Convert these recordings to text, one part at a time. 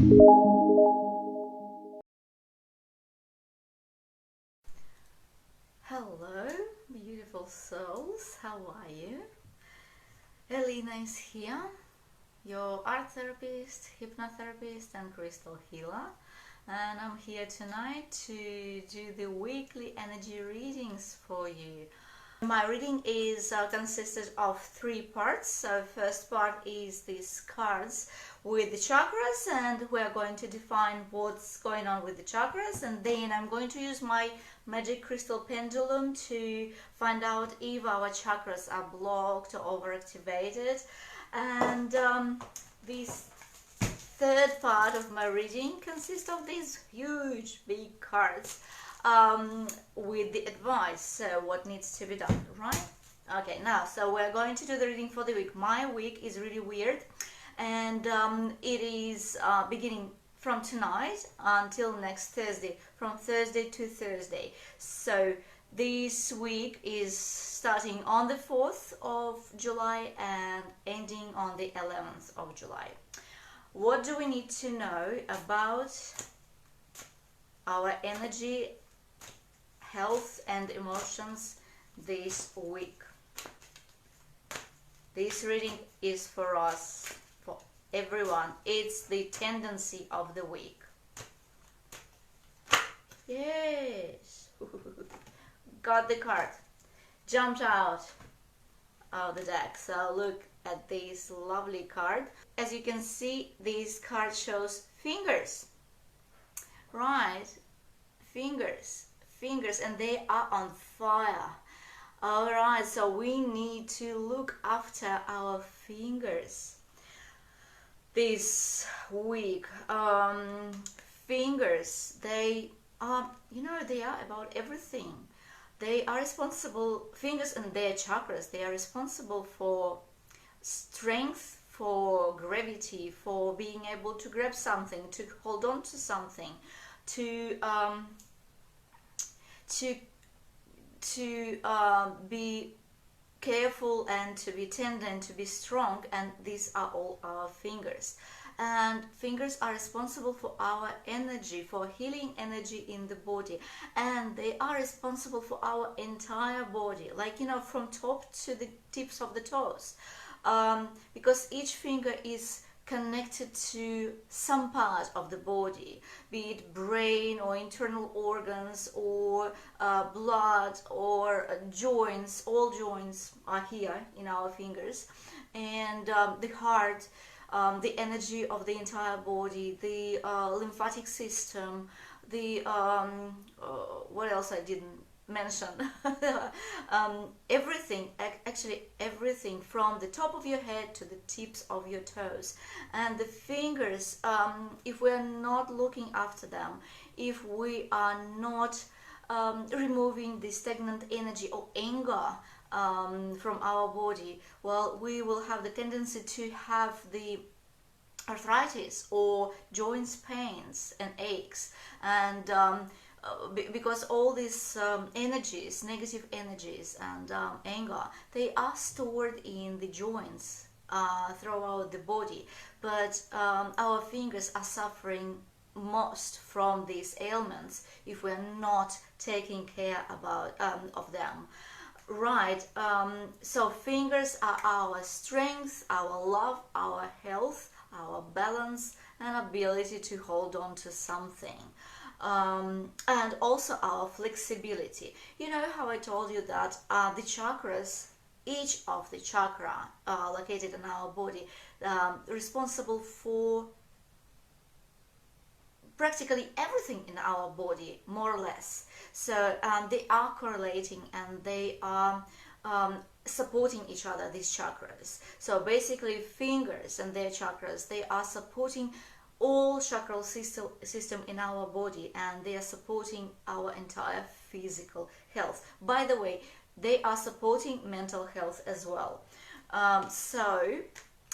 Hello, beautiful souls, how are you? Elena is here, your art therapist, hypnotherapist, and crystal healer, and I'm here tonight to do the weekly energy readings for you. My reading is consisted of 3 parts. So first part is these cards with the chakras, and we're going to define what's going on with the chakras, and then I'm going to use my magic crystal pendulum to find out if our chakras are blocked or overactivated. And this third part of my reading consists of these huge big cards with the advice, so what needs to be done, right? Okay, now, so we're going to do the reading for the week. My week is really weird, and it is beginning from tonight until next Thursday, from Thursday to Thursday. So this week is starting on the 4th of July and ending on the 11th of July. What do we need to know about our energy, health and emotions this week? This reading is for us, for everyone. It's the tendency of the week. Yes. Got the card. Jumped out of the deck. So look at this lovely card. As you can see, this card shows fingers. Right? Fingers, and they are on fire. Alright, so we need to look after our fingers this week. Fingers, they are, they are about everything. They are responsible, fingers and their chakras, they are responsible for strength, for gravity, for being able to grab something, to hold on to something, to be careful and to be tender and to be strong, and these are all our fingers. And fingers are responsible for our energy, for healing energy in the body, and they are responsible for our entire body, like from top to the tips of the toes, because each finger is connected to some part of the body, be it brain or internal organs or blood or joints. All joints are here in our fingers, and the heart, the energy of the entire body, the lymphatic system, the what else I didn't mention. Everything, actually everything from the top of your head to the tips of your toes. And the fingers, if we are not looking after them, if we are not removing the stagnant energy or anger from our body, well, we will have the tendency to have the arthritis or joints pains and aches, and because all these energies, negative energies and anger, they are stored in the joints throughout the body, but our fingers are suffering most from these ailments if we're not taking care of them. Right, so fingers are our strength, our love, our health, our balance and ability to hold on to something. And also our flexibility. You know how I told you that the chakras, each of the chakra located in our body, responsible for practically everything in our body, more or less. So they are correlating and they are supporting each other, these chakras. So basically fingers and their chakras, they are supporting all chakral system in our body, and they are supporting our entire physical health. By the way, they are supporting mental health as well. So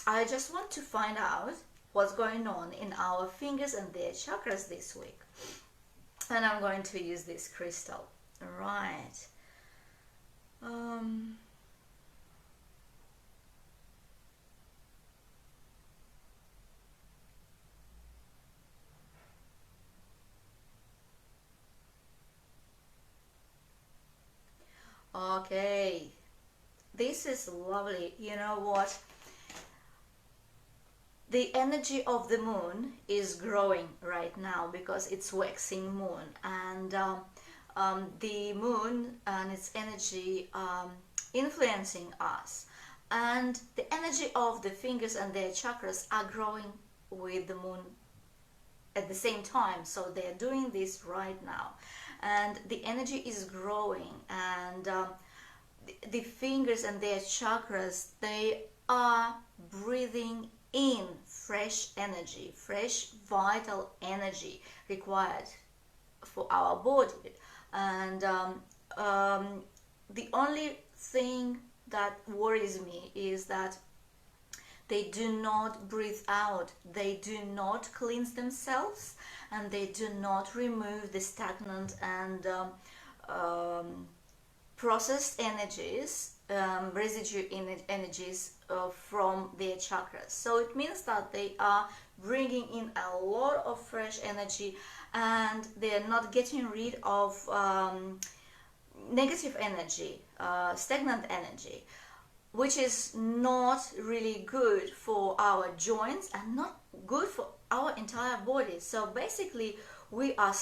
I just want to find out what's going on in our fingers and their chakras this week, and I'm going to use this crystal. Right. Okay, this is lovely. You know what? The energy of the moon is growing right now because it's waxing moon, and the moon and its energy influencing us, and the energy of the fingers and their chakras are growing with the moon at the same time. So they're doing this right now, and the energy is growing, and the fingers and their chakras, they are breathing in fresh energy, fresh vital energy required for our body. And the only thing that worries me is that they do not breathe out, they do not cleanse themselves, and they do not remove the stagnant and processed energies, residue energies from their chakras. So it means that they are bringing in a lot of fresh energy, and they are not getting rid of negative energy, stagnant energy, which is not really good for our joints and not good for our entire body. So basically, we are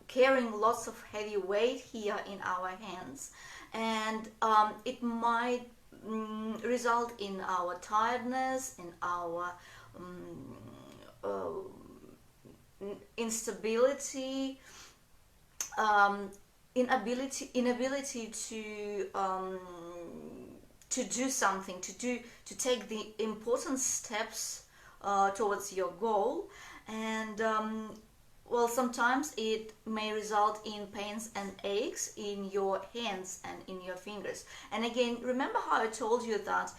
carrying lots of heavy weight here in our hands, and it might result in our tiredness, in our instability, inability to do something, to take the important steps towards your goal. And well, sometimes it may result in pains and aches in your hands and in your fingers. And again, remember how I told you that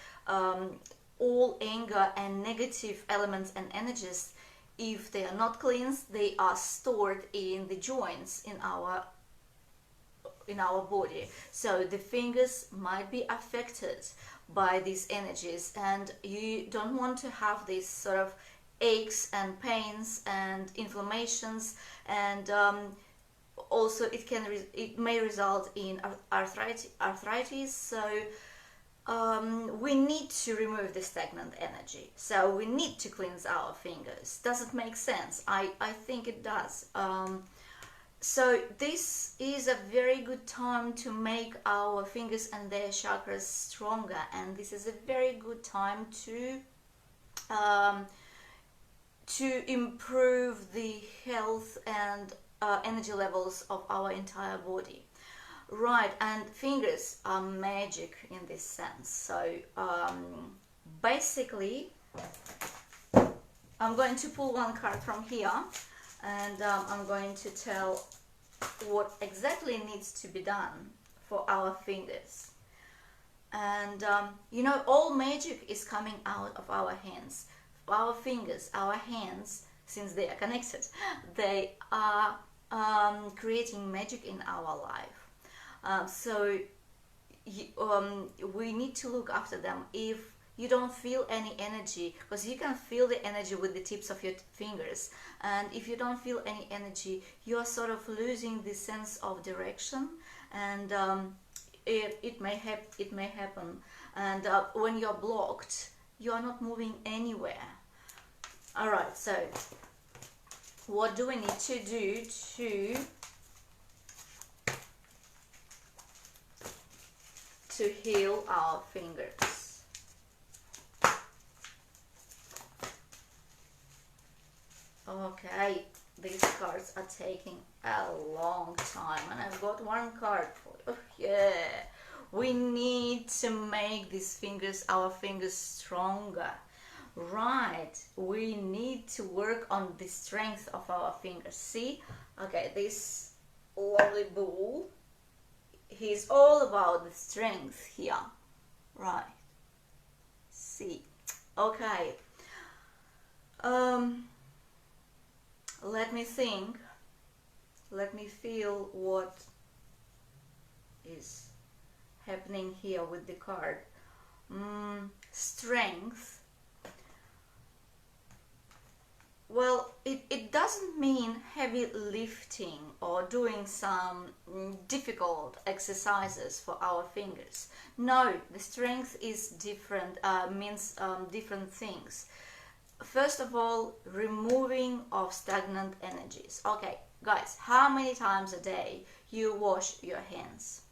all anger and negative elements and energies, if they are not cleansed, they are stored in the joints in our body. So the fingers might be affected by these energies, and you don't want to have these sort of aches and pains and inflammations, and also it may result in arthritis. So we need to remove the stagnant energy, so we need to cleanse our fingers. Does it make sense? I think it does. So this is a very good time to make our fingers and their chakras stronger, and this is a very good time to improve the health and energy levels of our entire body. Right, and fingers are magic in this sense. So basically, I'm going to pull one card from here, and I'm going to tell what exactly needs to be done for our fingers. And you know, all magic is coming out of our hands. Our fingers, our hands, since they are connected, they are creating magic in our life. So we need to look after them. If you don't feel any energy, because you can feel the energy with the tips of your fingers, and if you don't feel any energy, you are sort of losing the sense of direction, and it may happen. And when you're blocked, you are not moving anywhere. All right, so what do we need to do to heal our fingers? Okay, these cards are taking a long time, and I've got one card for you. Yeah, we need to make these fingers, our fingers, stronger. Right, we need to work on the strength of our fingers. See, okay, this lovely bull, he's all about the strength here. Right, see, okay. Let me think, let me feel what is happening here with the card. Strength. Well, it doesn't mean heavy lifting or doing some difficult exercises for our fingers. No, the strength is different, means different things. First of all, removing of stagnant energies. Okay, guys, how many times a day you wash your hands?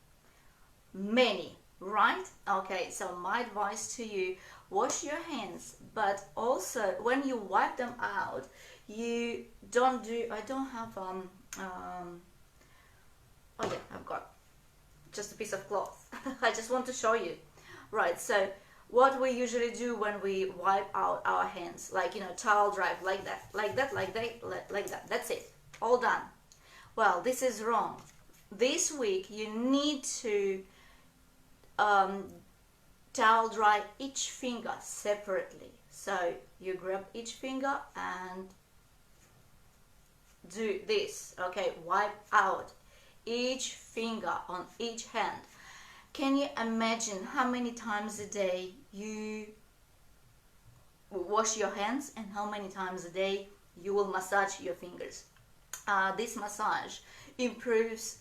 Many, right? Okay, so my advice to you, wash your hands, but also when you wipe them out, you don't do, I don't have oh yeah, I've got just a piece of cloth. I just want to show you. Right, so what we usually do when we wipe out our hands, like, you know, towel dry, like that, like that, like that, like that, that's it, all done. Well, this is wrong. This week you need to towel dry each finger separately. So you grab each finger and do this, okay? Wipe out each finger on each hand. Can you imagine how many times a day you wash your hands and how many times a day you will massage your fingers? This massage improves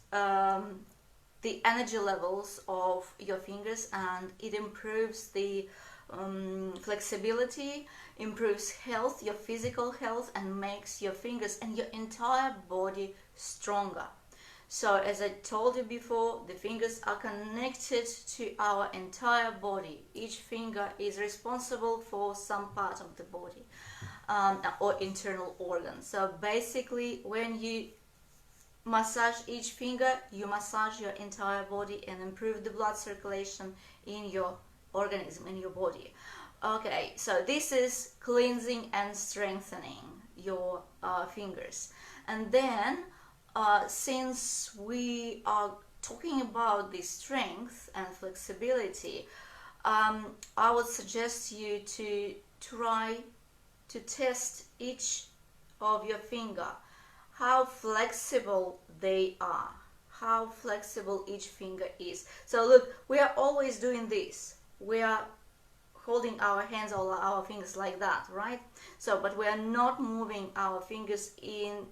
the energy levels of your fingers, and it improves the flexibility, improves health, your physical health, and makes your fingers and your entire body stronger. So as I told you before, the fingers are connected to our entire body. Each finger is responsible for some part of the body or internal organ. So basically, when you massage each finger, you massage your entire body and improve the blood circulation in your organism, in your body. Okay, so this is cleansing and strengthening your fingers. And then since we are talking about the strength and flexibility, I would suggest you to try to test each of your finger, how flexible they are, how flexible each finger is. So look, we are always doing this. We are holding our hands or our fingers like that, right? So, but we are not moving our fingers in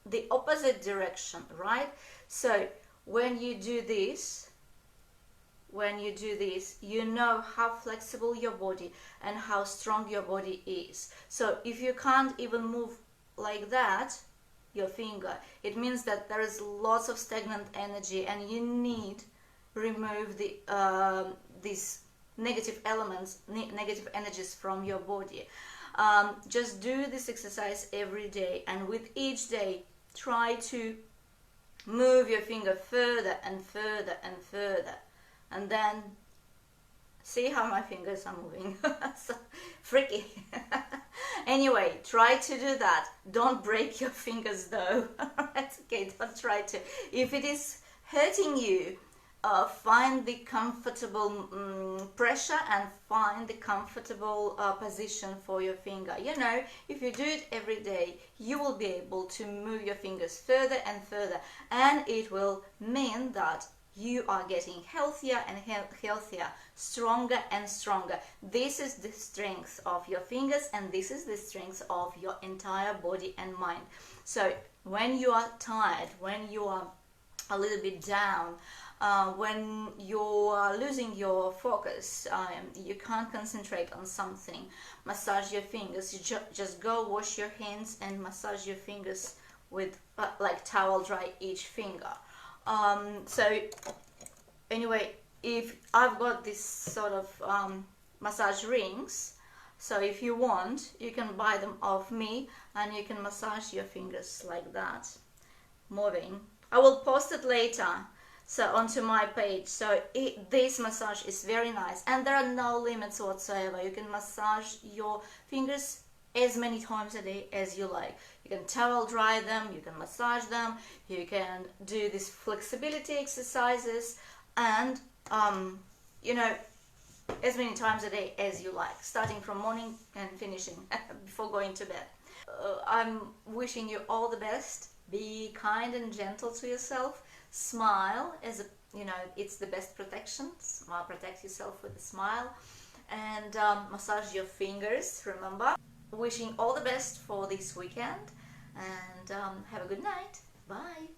the opposite direction, right? So when you do this, you know how flexible your body and how strong your body is. So if you can't even move like that, your finger, it means that there is lots of stagnant energy, and you need remove the these negative elements, negative energies from your body. Just do this exercise every day, and with each day try to move your finger further and further and further, and then see how my fingers are moving. So freaky. Anyway, try to do that. Don't break your fingers though. It's okay, don't try to. If it is hurting you, find the comfortable pressure and find the comfortable position for your finger. You know, if you do it every day, you will be able to move your fingers further and further, and it will mean that you are getting healthier and healthier, stronger and stronger. This is the strength of your fingers, and this is the strength of your entire body and mind. So when you are tired, when you are a little bit down, when you are losing your focus, you can't concentrate on something, massage your fingers. You just go wash your hands and massage your fingers with like towel dry each finger. So anyway, if I've got this sort of massage rings, so if you want, you can buy them off me and you can massage your fingers like that, moving. I will post it later, so onto my page. So this massage is very nice, and there are no limits whatsoever. You can massage your fingers as many times a day as you like. You can towel dry them, you can massage them, you can do these flexibility exercises, and you know, as many times a day as you like, starting from morning and finishing before going to bed. I'm wishing you all the best. Be kind and gentle to yourself. Smile, as a, you know, it's the best protection. Protect yourself with a smile, and massage your fingers, remember. wishing all the best for this weekend, and have a good night. Bye.